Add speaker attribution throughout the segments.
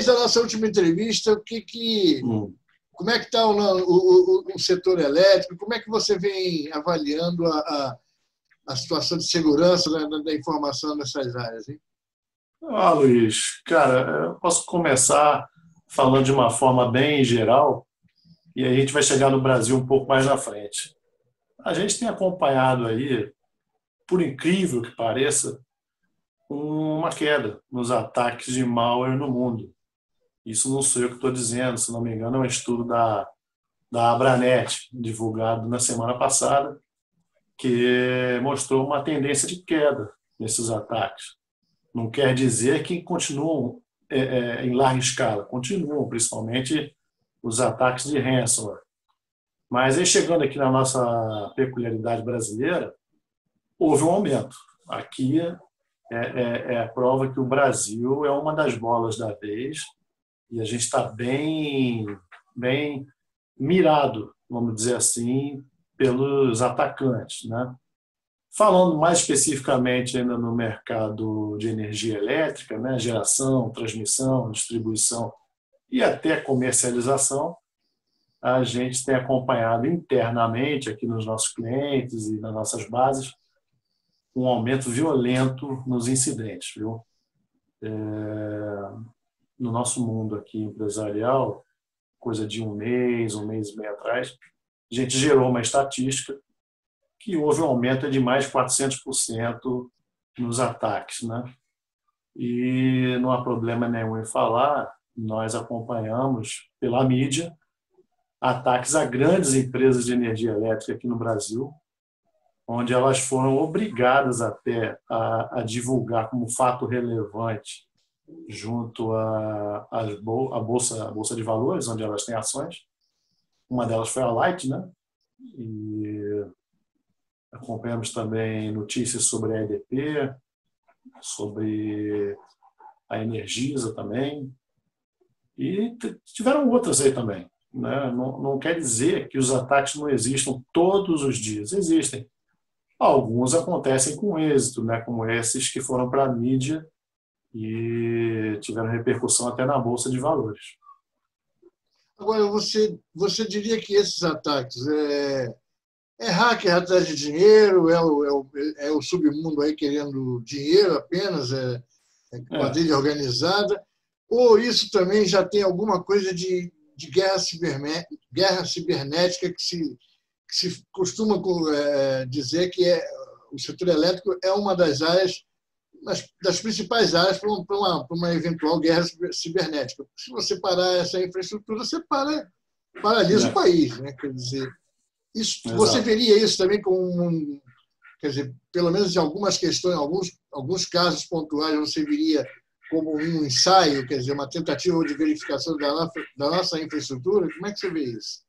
Speaker 1: desde a nossa última entrevista, como é que está o setor elétrico? Como é que você vem avaliando a situação de segurança da informação nessas áreas, hein?
Speaker 2: Luiz, cara, eu posso começar falando de uma forma bem geral e aí a gente vai chegar no Brasil um pouco mais na frente. A gente tem acompanhado aí, por incrível que pareça, uma queda nos ataques de malware no mundo. Isso não sou eu que estou dizendo, se não me engano, é um estudo da Abranet, divulgado na semana passada, que mostrou uma tendência de queda nesses ataques. Não quer dizer que continuam em larga escala, continuam, principalmente os ataques de ransomware. Mas aí, chegando aqui na nossa peculiaridade brasileira, houve um aumento. Aqui é a prova que o Brasil é uma das bolas da vez e a gente está bem mirado, vamos dizer assim, pelos atacantes, né? Falando mais especificamente ainda no mercado de energia elétrica, né, geração, transmissão, distribuição e até comercialização, a gente tem acompanhado internamente aqui nos nossos clientes e nas nossas bases um aumento violento nos incidentes, viu? No nosso mundo aqui empresarial, coisa de um mês e meio atrás, a gente gerou uma estatística que houve um aumento de mais de 400% nos ataques, né? E não há problema nenhum em falar, nós acompanhamos pela mídia ataques a grandes empresas de energia elétrica aqui no Brasil, onde elas foram obrigadas até a divulgar como fato relevante junto à Bolsa de Valores, onde elas têm ações. Uma delas foi a Light, né? E acompanhamos também notícias sobre a EDP, sobre a Energisa também. E tiveram outras aí também, né? Não quer dizer que os ataques não existam todos os dias. Existem. Alguns acontecem com êxito, né? Como esses que foram para a mídia e tiveram repercussão até na Bolsa de Valores.
Speaker 1: Agora, você diria que esses ataques hacker atrás de dinheiro, é o submundo aí querendo dinheiro apenas, quadrilha organizada, ou isso também já tem alguma coisa de guerra cibernética que se costuma dizer que o setor elétrico é uma das áreas, das principais áreas para uma eventual guerra cibernética. Se você parar essa infraestrutura, você paralisa o país, né? Quer dizer, você veria isso também como quer dizer, pelo menos em algumas questões, alguns casos pontuais, você veria como um ensaio, quer dizer, uma tentativa de verificação da nossa infraestrutura? Como é que você vê isso?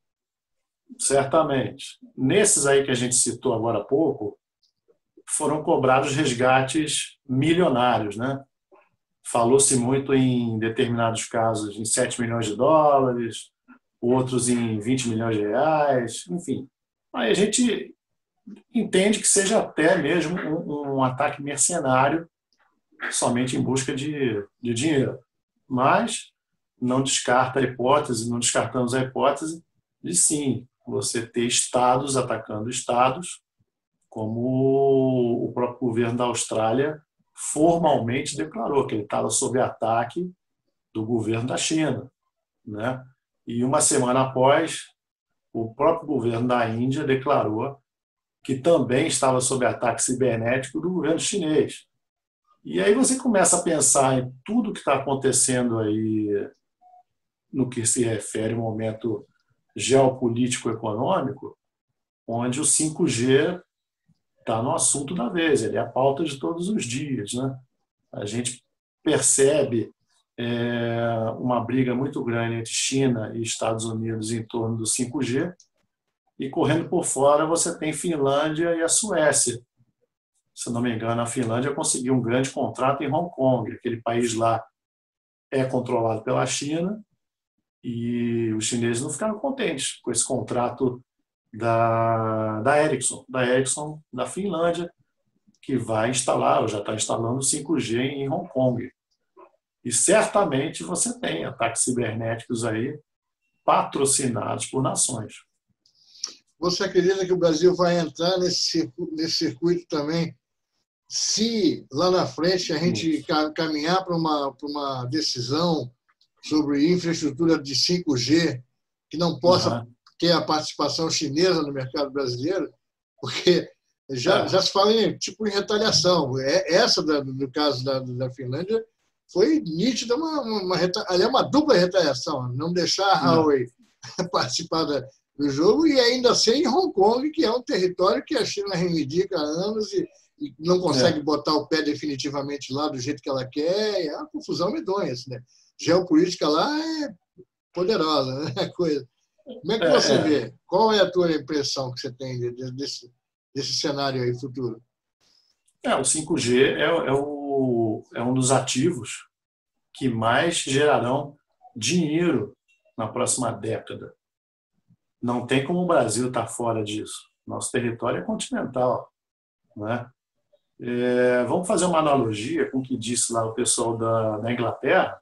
Speaker 2: Certamente. Nesses aí que a gente citou agora há pouco, foram cobrados resgates milionários, né? Falou-se muito em determinados casos em 7 milhões de dólares, outros em 20 milhões de reais, enfim. Aí a gente entende que seja até mesmo um ataque mercenário somente em busca de dinheiro. Mas não descartamos a hipótese de sim, você ter estados atacando estados, como o próprio governo da Austrália formalmente declarou que ele estava sob ataque do governo da China, né? E uma semana após, o próprio governo da Índia declarou que também estava sob ataque cibernético do governo chinês. E aí você começa a pensar em tudo que está acontecendo aí no que se refere ao momento geopolítico-econômico, onde o 5G está no assunto da vez, ele é a pauta de todos os dias, né? A gente percebe uma briga muito grande entre China e Estados Unidos em torno do 5G, e correndo por fora você tem Finlândia e a Suécia. Se não me engano, a Finlândia conseguiu um grande contrato em Hong Kong. Aquele país lá é controlado pela China e os chineses não ficaram contentes com esse contrato da Ericsson da Finlândia, que vai instalar, ou já está instalando 5G em Hong Kong. E certamente você tem ataques cibernéticos aí patrocinados por nações.
Speaker 1: Você acredita que o Brasil vai entrar nesse circuito também, se lá na frente a gente caminhar para uma decisão sobre infraestrutura de 5G que não possa ter a participação chinesa no mercado brasileiro? Porque já se fala em retaliação. Essa, no caso da Finlândia, foi nítida, uma dupla retaliação, não deixar a Huawei participar do jogo e ainda ser em Hong Kong, que é um território que a China reivindica há anos e não consegue botar o pé definitivamente lá do jeito que ela quer. É uma confusão medonha. Assim, né? Geopolítica lá é poderosa, né? Coisa. Como é que você vê? Qual é a tua impressão que você tem desse cenário aí futuro?
Speaker 2: O 5G é um dos ativos que mais gerarão dinheiro na próxima década. Não tem como o Brasil estar fora disso. Nosso território é continental, né? Vamos fazer uma analogia com o que disse lá o pessoal da Inglaterra,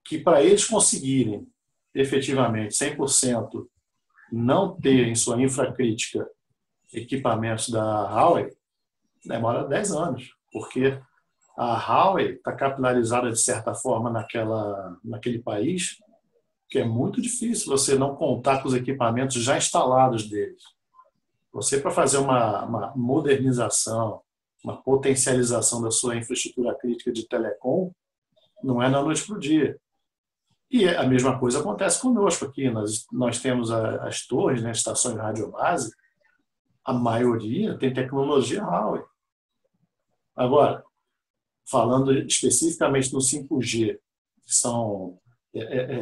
Speaker 2: que para eles conseguirem efetivamente 100% não ter em sua infracrítica equipamentos da Huawei, demora 10 anos, porque a Huawei está capilarizada de certa forma naquele país, que é muito difícil você não contar com os equipamentos já instalados deles. Você, para fazer uma modernização, uma potencialização da sua infraestrutura crítica de telecom, não é da noite para o dia. E a mesma coisa acontece conosco aqui. Nós temos as torres, né, estações de radiobase, a maioria tem tecnologia Huawei. Agora, falando especificamente no 5G, que são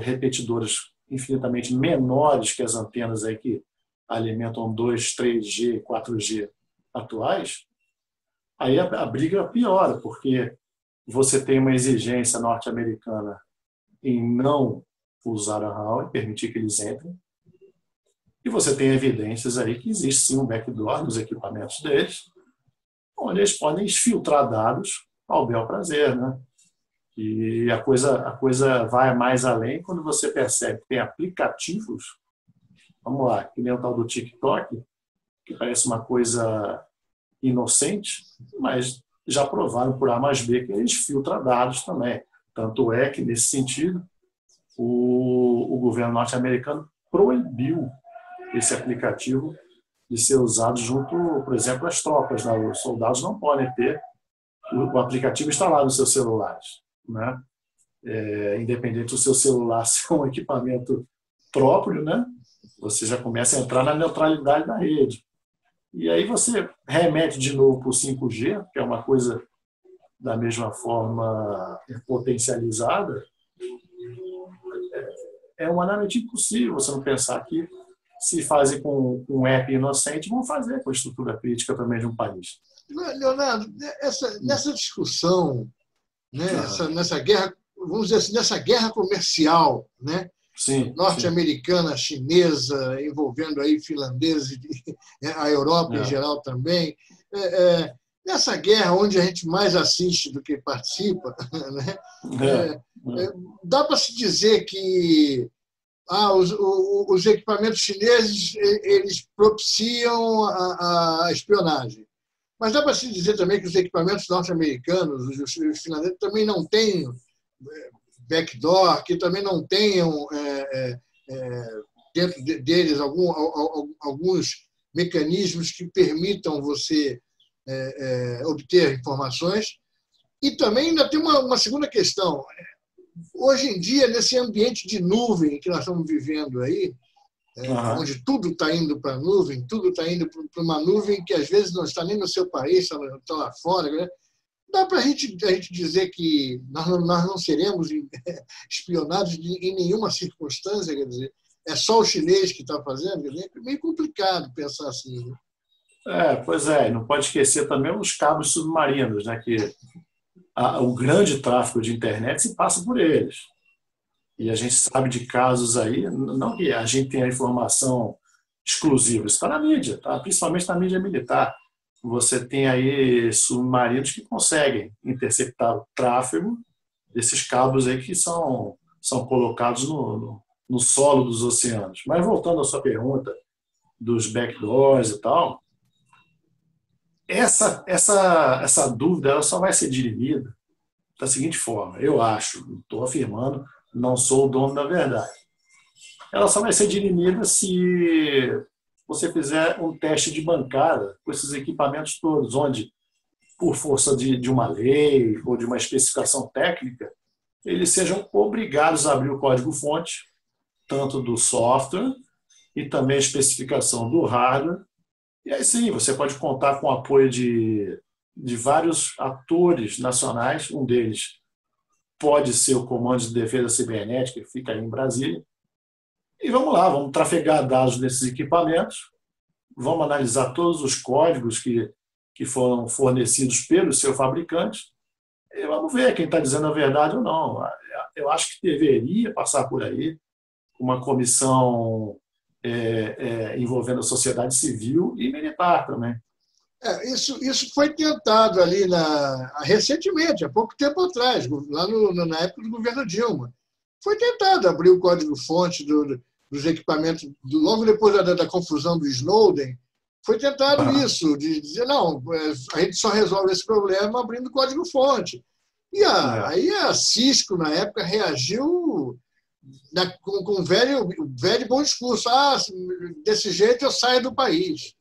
Speaker 2: repetidores infinitamente menores que as antenas aí que alimentam 2, 3G, 4G atuais, aí a briga piora, porque você tem uma exigência norte-americana em não usar a Huawei, permitir que eles entrem, e você tem evidências aí que existe sim um backdoor nos equipamentos deles, onde eles podem exfiltrar dados ao bel prazer, né? E a coisa vai mais além quando você percebe que tem aplicativos, vamos lá, que nem o tal do TikTok, que parece uma coisa inocente, mas já provaram por A mais B que eles filtram dados também. Tanto é que, nesse sentido, o governo norte-americano proibiu esse aplicativo de ser usado junto, por exemplo, às tropas. Né? Os soldados não podem ter o aplicativo instalado nos seus celulares. Né? Independente do seu celular ser um equipamento próprio, né? Você já começa a entrar na neutralidade da rede. E aí você remete de novo para o 5G, que é uma coisa da mesma forma potencializada. É humanamente impossível você não pensar que se fazem com um app inocente, vão fazer com a estrutura crítica também de um país.
Speaker 1: Leonardo, nessa discussão, né, nessa guerra, vamos dizer assim, nessa guerra comercial, né, norte-americana, chinesa, envolvendo aí finlandeses, a Europa em geral também, nessa guerra onde a gente mais assiste do que participa, né, dá para se dizer que os equipamentos chineses eles propiciam a espionagem. Mas dá para se dizer também que os equipamentos norte-americanos, os finlandeses, também não têm backdoor, que também não tenham dentro deles alguns mecanismos que permitam você obter informações. E também ainda tem uma segunda questão. Hoje em dia, nesse ambiente de nuvem que nós estamos vivendo aí, onde tudo está indo para a nuvem, tudo está indo para uma nuvem que às vezes não está nem no seu país, está lá fora, né? Dá para a gente dizer que nós não seremos espionados em nenhuma circunstância, quer dizer, é só o chinês que está fazendo? Quer dizer, é meio complicado pensar assim. Né?
Speaker 2: Pois é, não pode esquecer também os cabos submarinos, né, que o grande tráfego de internet se passa por eles. E a gente sabe de casos aí, não que a gente tenha informação exclusiva, isso está na mídia, tá? Principalmente na mídia militar. Você tem aí submarinos que conseguem interceptar o tráfego desses cabos aí que são colocados no solo dos oceanos. Mas voltando à sua pergunta dos backdoors e tal, essa dúvida ela só vai ser dirimida da seguinte forma, eu acho, estou afirmando, não sou o dono da verdade. Ela só vai ser dirimida se você fizer um teste de bancada com esses equipamentos todos, onde, por força de uma lei ou de uma especificação técnica, eles sejam obrigados a abrir o código-fonte, tanto do software e também a especificação do hardware. E aí sim, você pode contar com o apoio de vários atores nacionais, um deles pode ser o Comando de Defesa Cibernética, que fica aí em Brasília. E vamos lá, vamos trafegar dados desses equipamentos, vamos analisar todos os códigos que foram fornecidos pelos seus fabricantes e vamos ver quem está dizendo a verdade ou não. Eu acho que deveria passar por aí uma comissão envolvendo a sociedade civil e militar também.
Speaker 1: Isso foi tentado ali recentemente, há pouco tempo atrás, lá na época do governo Dilma. Foi tentado abrir o código-fonte dos equipamentos, logo depois da confusão do Snowden, foi tentado isso, de dizer, não, a gente só resolve esse problema abrindo o código-fonte. E aí a Cisco, na época, reagiu com um velho bom discurso. Desse jeito eu saio do país.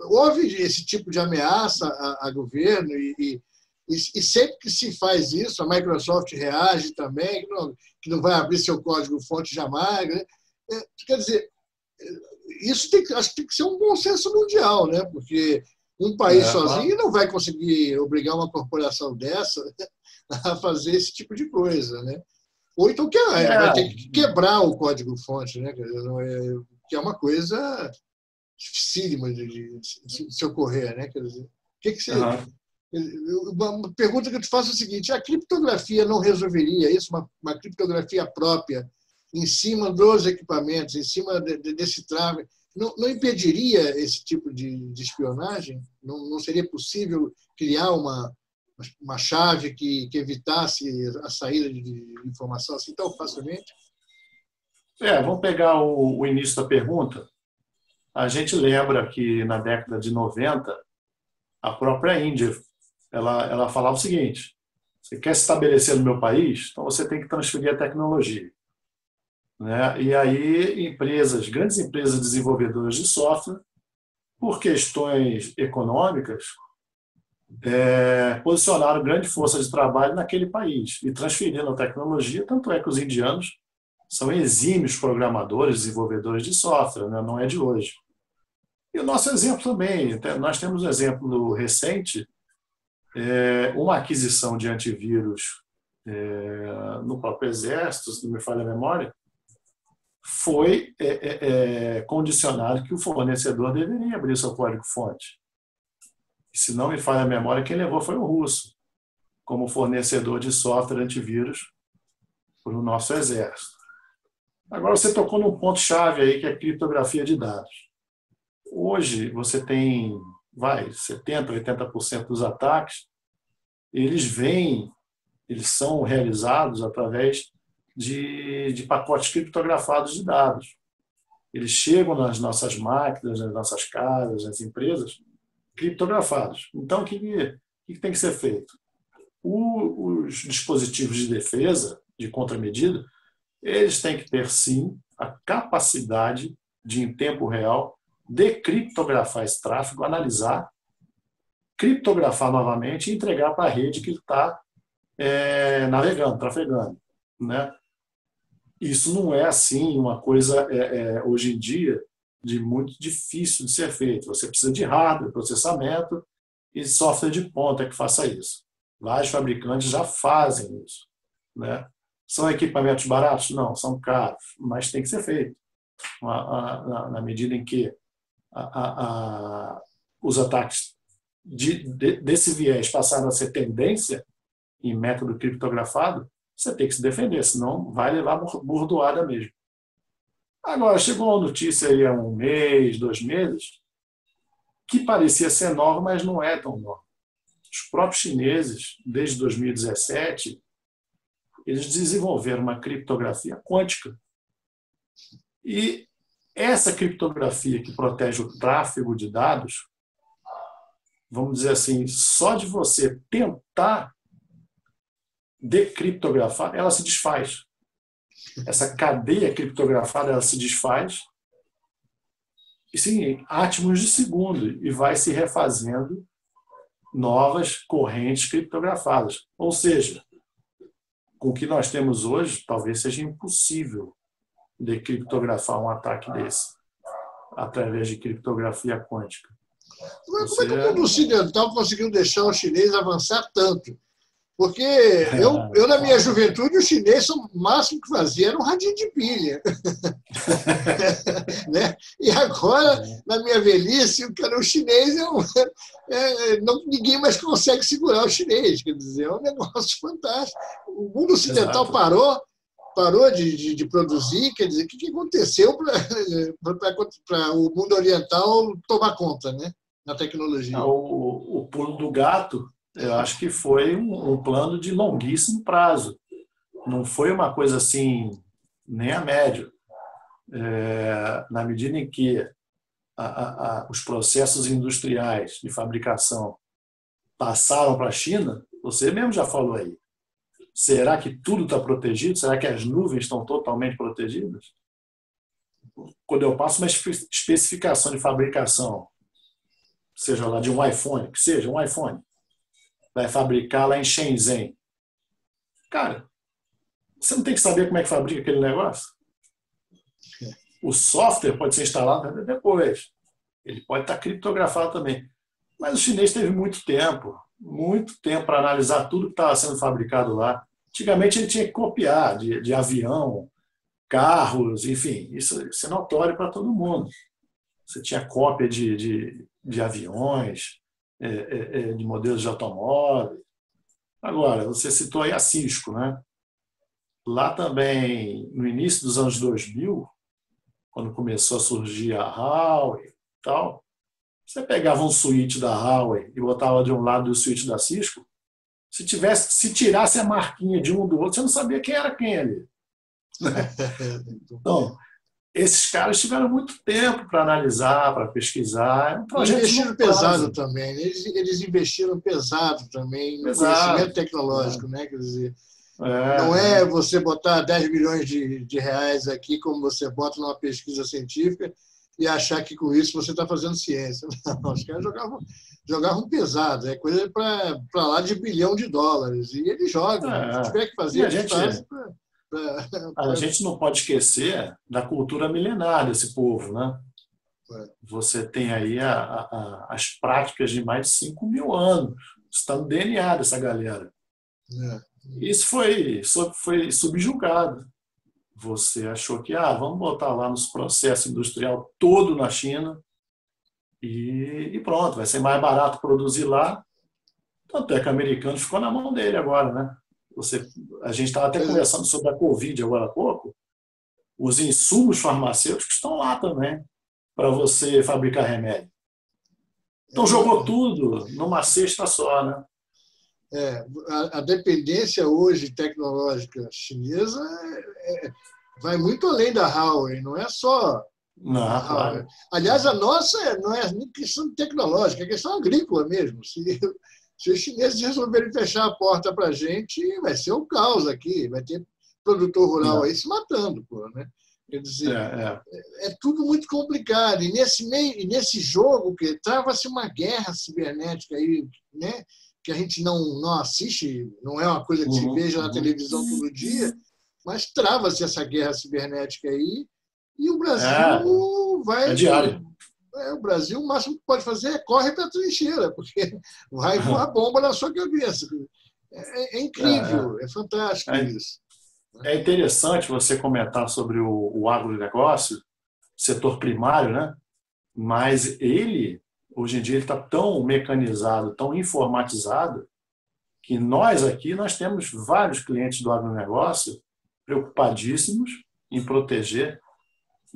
Speaker 1: Houve esse tipo de ameaça a governo e sempre que se faz isso, a Microsoft reage também, que não vai abrir seu código-fonte jamais. Né? Quer dizer, isso acho que tem que ser um consenso mundial, né? Porque um país sozinho não vai conseguir obrigar uma corporação dessa a fazer esse tipo de coisa. Né? Ou então vai ter que quebrar o código-fonte, né? Que é uma coisa dificílima de se ocorrer. Né? Quer dizer, o que você... Uma pergunta que eu te faço é a seguinte: a criptografia não resolveria isso, uma criptografia própria, em cima dos equipamentos, em cima desse tráfego, não impediria esse tipo de espionagem? Não seria possível criar uma chave que evitasse a saída de informação assim tão facilmente?
Speaker 2: Vamos pegar o início da pergunta. A gente lembra que na década de 90, a própria Índia ela falava o seguinte: você quer se estabelecer no meu país, então você tem que transferir a tecnologia. Né? E aí grandes empresas desenvolvedoras de software, por questões econômicas, posicionaram grande força de trabalho naquele país e transferiram a tecnologia, tanto é que os indianos são exímios programadores, desenvolvedores de software, né? Não é de hoje. E o nosso exemplo também, nós temos um exemplo recente, uma aquisição de antivírus no próprio Exército, se não me falha a memória, foi condicionado que o fornecedor deveria abrir seu código-fonte. E, se não me falha a memória, quem levou foi o russo, como fornecedor de software antivírus para o nosso Exército. Agora você tocou num ponto-chave aí, que é a criptografia de dados. Hoje você tem 70%, 80% dos ataques, eles são realizados através de pacotes criptografados de dados. Eles chegam nas nossas máquinas, nas nossas casas, nas empresas, criptografados. Então, o que tem que ser feito? Os dispositivos de defesa, de contramedida, eles têm que ter, sim, a capacidade de, em tempo real, decriptografar esse tráfego, analisar, criptografar novamente e entregar para a rede que ele está navegando, trafegando. Né? Isso não é assim uma coisa, hoje em dia, de muito difícil de ser feito. Você precisa de hardware, processamento e software de ponta que faça isso. Vários fabricantes já fazem isso. Né? São equipamentos baratos? Não, são caros, mas tem que ser feito. Na medida em que os ataques desse viés passaram a ser tendência em método criptografado, você tem que se defender, senão vai levar bordoada mesmo. Agora, chegou uma notícia aí há 1 mês, 2 meses, que parecia ser nova, mas não é tão nova. Os próprios chineses, desde 2017, eles desenvolveram uma criptografia quântica. E essa criptografia que protege o tráfego de dados, vamos dizer assim, só de você tentar decriptografar, ela se desfaz. Essa cadeia criptografada, ela se desfaz, e sim, átomos de segundo, e vai se refazendo novas correntes criptografadas. Ou seja, com o que nós temos hoje, talvez seja impossível decriptografar um ataque desse, através de criptografia quântica.
Speaker 1: Mas como é que o mundo ocidental conseguiu deixar o chinês avançar tanto? Porque eu na minha juventude, o chinês, o máximo que fazia era um radinho de pilha. Né? E agora, na minha velhice, o chinês ninguém mais consegue segurar o chinês. Quer dizer, é um negócio fantástico. O mundo ocidental parou de produzir. Quer dizer, o que aconteceu para o mundo oriental tomar conta, né? Na tecnologia?
Speaker 2: O pulo do gato, eu acho que foi um plano de longuíssimo prazo. Não foi uma coisa assim, nem a médio. Na medida em que os processos industriais de fabricação passaram para a China, você mesmo já falou aí, será que tudo está protegido? Será que as nuvens estão totalmente protegidas? Quando eu passo uma especificação de fabricação, seja lá de um iPhone, que seja um iPhone, vai fabricar lá em Shenzhen. Cara, você não tem que saber como é que fabrica aquele negócio? O software pode ser instalado depois. Ele pode estar criptografado também. Mas o chinês teve muito tempo para analisar tudo que estava sendo fabricado lá. Antigamente ele tinha que copiar de avião, carros, enfim, isso é notório para todo mundo. Você tinha cópia de aviões, de modelos de automóvel. Agora, você citou aí a Cisco, né? Lá também, no início dos anos 2000, quando começou a surgir a Huawei e tal, você pegava um switch da Huawei e botava de um lado do switch da Cisco, se tirasse a marquinha de um do outro, você não sabia quem era quem ali. Então, esses caras tiveram muito tempo para analisar, para pesquisar.
Speaker 1: Investiram pesado também. Eles investiram pesado também no conhecimento tecnológico, né? Quer dizer, não é você botar 10 milhões de reais aqui, como você bota numa pesquisa científica, e achar que com isso você está fazendo ciência. Não, os caras jogavam pesado. É coisa para lá de $1 bilhão. E eles jogam. Se tiver que fazer, eles fazem.
Speaker 2: A gente não pode esquecer da cultura milenar desse povo, né? Você tem aí as práticas de mais de 5 mil anos. Está no DNA dessa galera. Isso foi subjugado. Você achou que vamos botar lá nos processos industrial todo na China e pronto, vai ser mais barato produzir lá. Tanto é que o americano ficou na mão dele agora, né? A gente estava até conversando sobre a Covid agora há pouco. Os insumos farmacêuticos estão lá também para você fabricar remédio. Então jogou tudo numa cesta só, né?
Speaker 1: A dependência hoje tecnológica chinesa vai muito além da Huawei, não é só a Huawei.
Speaker 2: Claro.
Speaker 1: Aliás, a nossa não é nem questão tecnológica, é questão agrícola mesmo. Se os chineses resolverem fechar a porta para a gente, vai ser um caos aqui, vai ter produtor rural aí se matando, né? Quer dizer, é tudo muito complicado. E nesse jogo que trava-se uma guerra cibernética aí, né? Que a gente não assiste, não é uma coisa que se veja na televisão todo dia, mas trava-se essa guerra cibernética aí, e o Brasil vai...
Speaker 2: É diário.
Speaker 1: O Brasil, o máximo que pode fazer é correr para a trincheira, porque vai voar bomba na sua cabeça. É incrível, é fantástico isso.
Speaker 2: É interessante você comentar sobre o agronegócio, setor primário, né? Mas hoje em dia, ele está tão mecanizado, tão informatizado, que nós temos vários clientes do agronegócio preocupadíssimos em proteger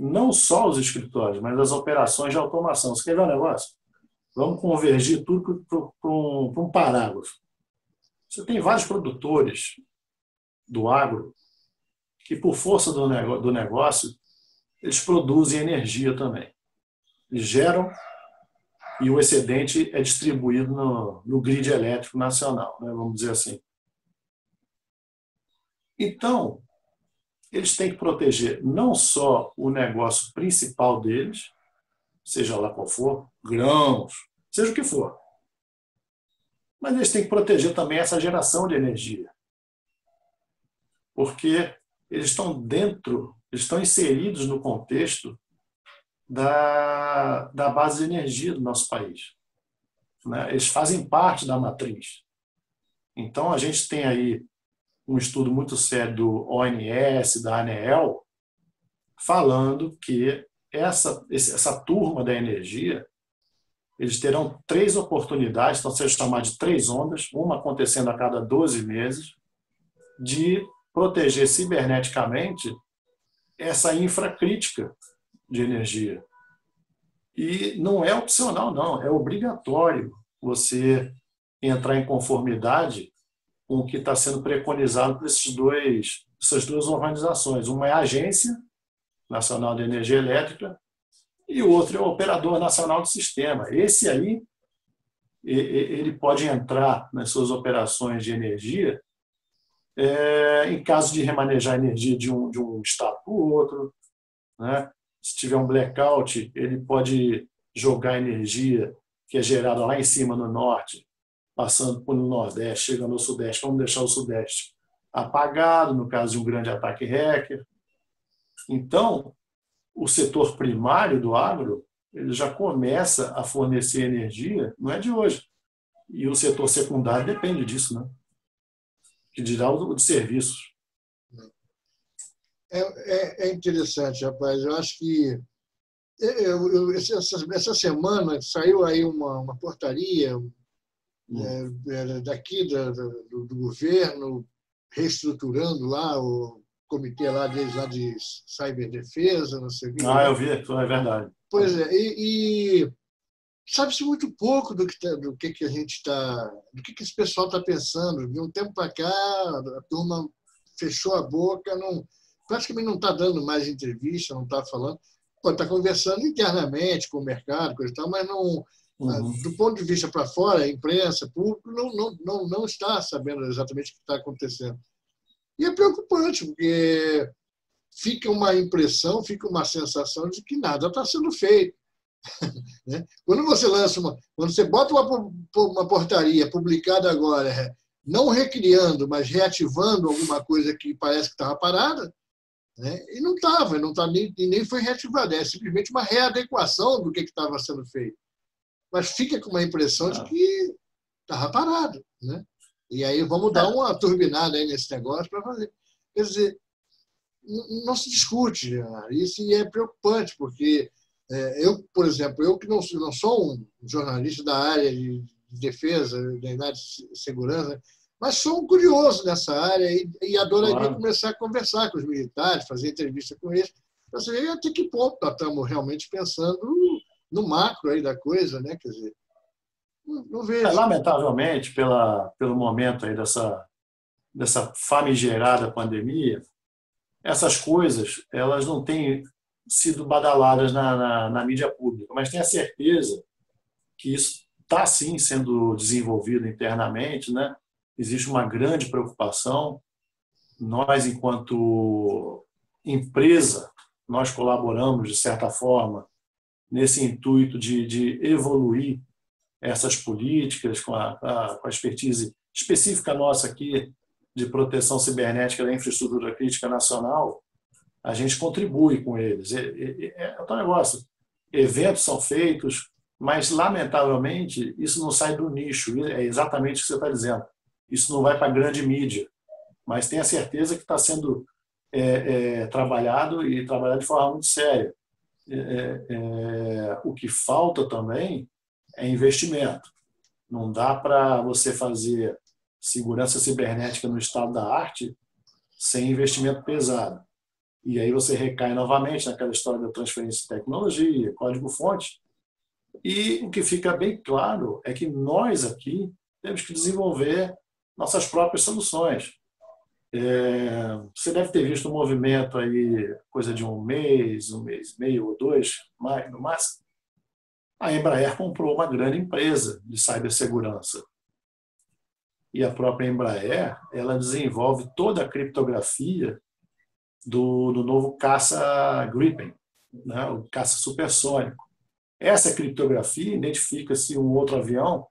Speaker 2: não só os escritórios, mas as operações de automação. Você quer ver um negócio? Vamos convergir tudo para um parágrafo. Você tem vários produtores do agro, que por força do negócio, eles produzem energia também. Eles geram e o excedente é distribuído no grid elétrico nacional, né, vamos dizer assim. Então, eles têm que proteger não só o negócio principal deles, seja lá qual for, grãos, seja o que for, mas eles têm que proteger também essa geração de energia, porque eles estão inseridos no contexto da base de energia do nosso país, né? Eles fazem parte da matriz. Então, a gente tem aí um estudo muito sério do ONS, da ANEEL, falando que essa turma da energia, eles terão 3 oportunidades, estão sendo chamadas de 3 ondas, uma acontecendo a cada 12 meses, de proteger ciberneticamente essa infracrítica de energia. E não é opcional, não, é obrigatório você entrar em conformidade com o que está sendo preconizado por essas duas organizações. Uma é a Agência Nacional de Energia Elétrica e o outro é o Operador Nacional do Sistema. Esse aí, ele pode entrar nas suas operações de energia em caso de remanejar energia de um estado para o outro, né? Se tiver um blackout, ele pode jogar energia que é gerada lá em cima no norte, passando por no nordeste, chegando ao sudeste. Vamos deixar o sudeste apagado, no caso de um grande ataque hacker. Então, o setor primário do agro, ele já começa a fornecer energia, não é de hoje. E o setor secundário depende disso, né? Que dirá o de serviços.
Speaker 1: É interessante, rapaz. Eu acho que essa semana saiu aí uma portaria daqui do governo, reestruturando lá o comitê lá deles, lá de ciberdefesa, não sei o que.
Speaker 2: Eu vi, é verdade.
Speaker 1: Pois é, e sabe-se muito pouco do que a gente está, do que esse pessoal está pensando. De um tempo para cá, a turma fechou a boca, praticamente não está dando mais entrevista, não está falando. Pode estar conversando internamente com o mercado, coisa e tal, mas não, do ponto de vista para fora, a imprensa, público, não está sabendo exatamente o que está acontecendo. E é preocupante, porque fica uma impressão, fica uma sensação de que nada está sendo feito. Quando você quando você bota uma portaria publicada agora, não recriando, mas reativando alguma coisa que parece que estava parada, né? E não estava, nem foi reativada, é simplesmente uma readequação do que estava sendo feito. Mas fica com uma impressão de que estava parado, né? E aí vamos dar uma turbinada aí nesse negócio para fazer. Quer dizer, não se discute isso, e é preocupante, porque eu, por exemplo, eu que não sou um jornalista da área de defesa, da área de segurança, mas sou um curioso nessa área e adoraria começar a conversar com os militares, fazer entrevista com eles, para saber até que ponto nós estamos realmente pensando no macro aí da coisa, né? Quer dizer, não vejo.
Speaker 2: Lamentavelmente, pelo momento aí dessa famigerada pandemia, essas coisas elas não têm sido badaladas na mídia pública, mas tenho a certeza que isso está, sim, sendo desenvolvido internamente, né? Existe uma grande preocupação. Nós, enquanto empresa, nós colaboramos, de certa forma, nesse intuito de evoluir essas políticas com a expertise específica nossa aqui de proteção cibernética da infraestrutura crítica nacional. A gente contribui com eles. É outro negócio. Eventos são feitos, mas, lamentavelmente, isso não sai do nicho. É exatamente o que você está dizendo. Isso não vai para a grande mídia. Mas tenha certeza que está sendo trabalhado e trabalhado de forma muito séria. O que falta também é investimento. Não dá para você fazer segurança cibernética no estado da arte sem investimento pesado. E aí você recai novamente naquela história da transferência de tecnologia, código-fonte. E o que fica bem claro é que nós aqui temos que desenvolver nossas próprias soluções. Você deve ter visto um movimento aí, coisa de um mês e meio ou dois, mais, no máximo. A Embraer comprou uma grande empresa de cibersegurança. E a própria Embraer, ela desenvolve toda a criptografia do novo caça Gripen, né? O caça supersônico. Essa criptografia identifica se um outro avião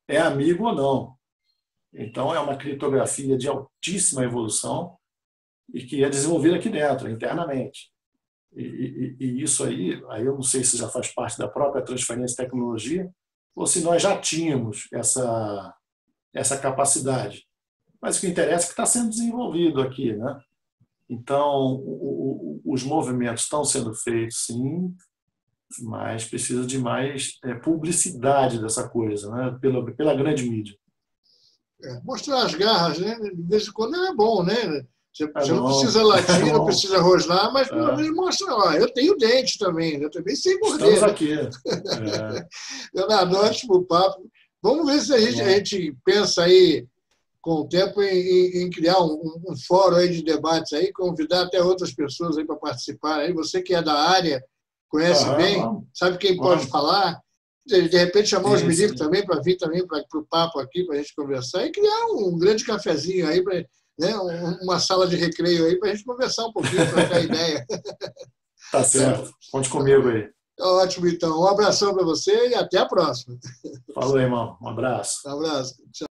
Speaker 2: é amigo ou não. Então, é uma criptografia de altíssima evolução e que é desenvolvida aqui dentro, internamente. E isso aí eu não sei se já faz parte da própria transferência de tecnologia ou se nós já tínhamos essa capacidade. Mas o que interessa é que está sendo desenvolvido aqui, né? Então, os movimentos estão sendo feitos, sim, mas precisa de mais publicidade dessa coisa, né? Pela grande mídia.
Speaker 1: Mostrar as garras, né? De vez em quando é bom, né? Você não
Speaker 2: Bom,
Speaker 1: precisa latir, não precisa rosnar, mas pelo
Speaker 2: é.
Speaker 1: menos mostra lá. Eu tenho dente também, eu também sei morder.
Speaker 2: Estamos
Speaker 1: Né?
Speaker 2: aqui.
Speaker 1: Leonardo, ótimo papo. Vamos ver se a gente pensa aí, com o tempo, em criar um fórum aí de debates aí, convidar até outras pessoas aí para participar. Aí, você que é da área, conhece bem, sabe quem pode falar. De repente chamar os meninos também para vir também para o papo aqui, para a gente conversar e criar um grande cafezinho aí, né, uma sala de recreio aí para a gente conversar um pouquinho, trocar ideia.
Speaker 2: Tá certo. Conte comigo aí.
Speaker 1: Ótimo, então. Um abração para você e até a próxima.
Speaker 2: Falou, irmão. Um abraço.
Speaker 1: Um abraço. Tchau.